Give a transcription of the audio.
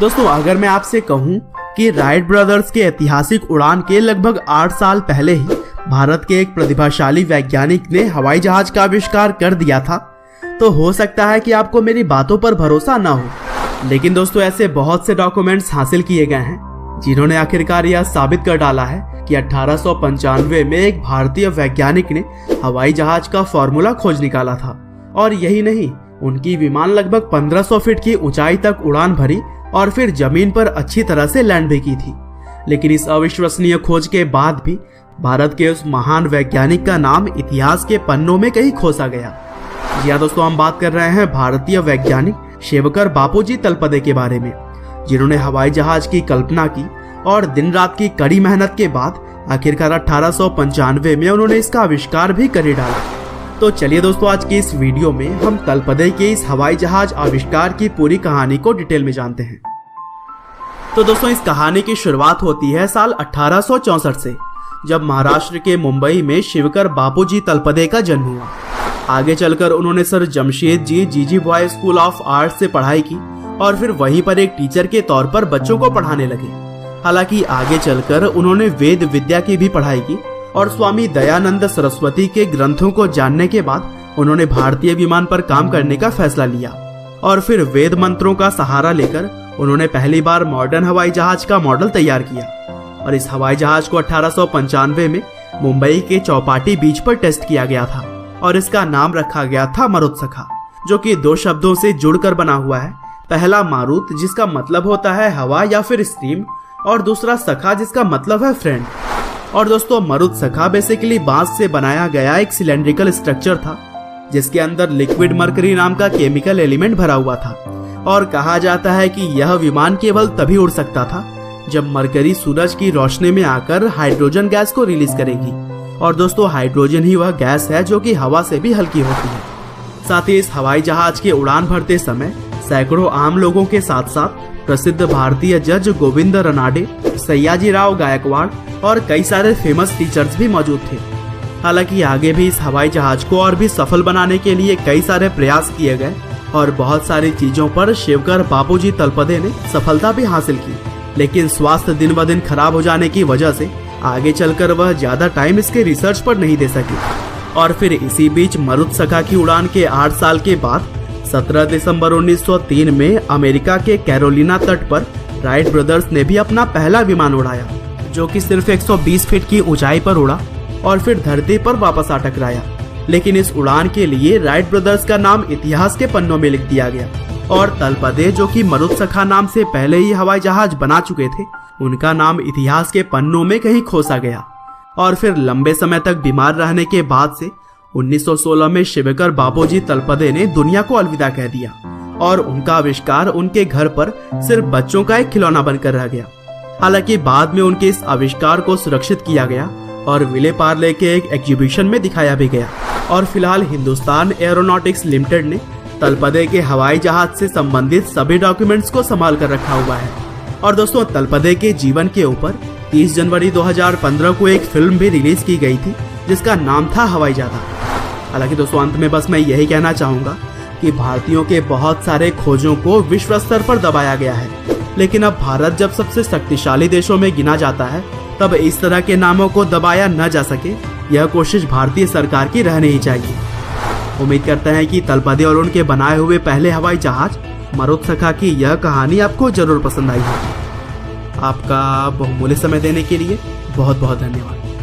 दोस्तों अगर मैं आपसे कहूं कि राइट ब्रदर्स के ऐतिहासिक उड़ान के लगभग 8 साल पहले ही भारत के एक प्रतिभाशाली वैज्ञानिक ने हवाई जहाज का आविष्कार कर दिया था, तो हो सकता है कि आपको मेरी बातों पर भरोसा ना हो। लेकिन दोस्तों ऐसे बहुत से डॉक्यूमेंट्स हासिल किए गए हैं जिन्होंने आखिरकार यह साबित कर डाला है कि 1895 में एक भारतीय वैज्ञानिक ने हवाई जहाज का फॉर्मूला खोज निकाला था। और यही नहीं, उनकी विमान लगभग 1500 फीट की ऊंचाई तक उड़ान भरी और फिर जमीन पर अच्छी तरह से लैंड भी की थी। लेकिन इस अविश्वसनीय खोज के बाद भी भारत के उस महान वैज्ञानिक का नाम इतिहास के पन्नों में कहीं खोसा गया। जी हाँ दोस्तों, हम बात कर रहे हैं भारतीय वैज्ञानिक शिवकर बापूजी तलपदे के बारे में, जिन्होंने हवाई जहाज की कल्पना की और दिन रात की कड़ी मेहनत के बाद आखिरकार 1895 में उन्होंने इसका आविष्कार भी कर ही डाला। तो चलिए दोस्तों, आज की इस वीडियो में हम तलपदे के इस हवाई जहाज आविष्कार की पूरी कहानी को डिटेल में जानते हैं। तो दोस्तों इस कहानी की शुरुआत होती है साल 1864 से, जब महाराष्ट्र के मुंबई में शिवकर बापूजी तलपदे का जन्म हुआ। आगे चलकर उन्होंने sir Jamsetjee Jejeebhoy school of art से पढ़ाई की और फिर वहीं पर एक टीचर के तौर पर बच्चों को पढ़ाने लगे। हालांकि आगे चलकर उन्होंने वेद विद्या की भी पढ़ाई की और स्वामी दयानंद सरस्वती के ग्रंथों को जानने के बाद उन्होंने भारतीय विमान पर काम करने का फैसला लिया। और फिर वेद मंत्रों का सहारा लेकर उन्होंने पहली बार मॉडर्न हवाई जहाज का मॉडल तैयार किया और इस हवाई जहाज को 1895 में मुंबई के चौपाटी बीच पर टेस्ट किया गया था और इसका नाम रखा गया था मारुतसखा, जो कि 2 शब्दों से जुड़कर बना हुआ है। पहला मारुत, जिसका मतलब होता है हवा या फिर स्टीम, और दूसरा सखा, जिसका मतलब है फ्रेंड। और दोस्तों मारुतसखा बेसिकली बांस से बनाया गया एक सिलेंड्रिकल स्ट्रक्चर था, जिसके अंदर लिक्विड मरकरी नाम का केमिकल एलिमेंट भरा हुआ था। और कहा जाता है कि यह विमान केवल तभी उड़ सकता था जब मरकरी सूरज की रोशनी में आकर हाइड्रोजन गैस को रिलीज करेगी। और दोस्तों हाइड्रोजन ही वह गैस है जो कि हवा से भी हल्की होती है। साथ ही इस हवाई जहाज के उड़ान भरते समय सैकड़ों आम लोगों के साथ साथ प्रसिद्ध भारतीय जज गोविंद रनाडे, सयाजीराव गायकवाड़ और कई सारे फेमस टीचर्स भी मौजूद थे। हालांकि आगे भी इस हवाई जहाज को और भी सफल बनाने के लिए कई सारे प्रयास किए गए और बहुत सारी चीजों पर शिवकर बापूजी तलपदे ने सफलता भी हासिल की। लेकिन स्वास्थ्य दिन ब दिन खराब हो जाने की वजह से आगे चलकर वह ज्यादा टाइम इसके रिसर्च पर नहीं दे सके। और फिर इसी बीच मारुतसखा की उड़ान के 8 साल के बाद 17 दिसंबर 1903 में अमेरिका के कैरोलिना तट पर राइट ब्रदर्स ने भी अपना पहला विमान उड़ाया, जो कि सिर्फ 120 फीट की ऊंचाई पर उड़ा और फिर धरती पर वापस आ टकराया। लेकिन इस उड़ान के लिए राइट ब्रदर्स का नाम इतिहास के पन्नों में लिख दिया गया और तलपदे, जो कि मारुतसखा नाम से पहले ही हवाई जहाज बना चुके थे, उनका नाम इतिहास के पन्नों में कहीं खोसा गया। और फिर लंबे समय तक बीमार रहने के बाद से 1916 में शिवकर बापूजी तलपदे ने दुनिया को अलविदा कह दिया और उनका आविष्कार उनके घर पर सिर्फ बच्चों का एक खिलौना बनकर रह गया। हालांकि बाद में उनके इस आविष्कार को सुरक्षित किया गया और विले पार्ले के एक एग्जीबिशन में दिखाया भी गया। और फिलहाल हिंदुस्तान एरोनॉटिक्स लिमिटेड ने तलपदे के हवाई जहाज से संबंधित सभी डॉक्यूमेंट्स को संभाल कर रखा हुआ है। और दोस्तों तलपदे के जीवन के ऊपर 30 जनवरी 2015 को एक फिल्म भी रिलीज की गई थी, जिसका नाम था हवाई जहाज। हालांकि दोस्तों अंत में बस मैं यही कहना चाहूंगा कि भारतीयों के बहुत सारे खोजों को विश्व स्तर पर दबाया गया है, लेकिन अब भारत जब सबसे शक्तिशाली देशों में गिना जाता है, तब इस तरह के नामों को दबाया न जा सके, यह कोशिश भारतीय सरकार की रहनी ही चाहिए। उम्मीद करते हैं कि तलपदे और उनके बनाए हुए पहले हवाई जहाज मारुतसखा की यह कहानी आपको जरूर पसंद आई होगी। आपका बहुमूल्य समय देने के लिए बहुत बहुत धन्यवाद।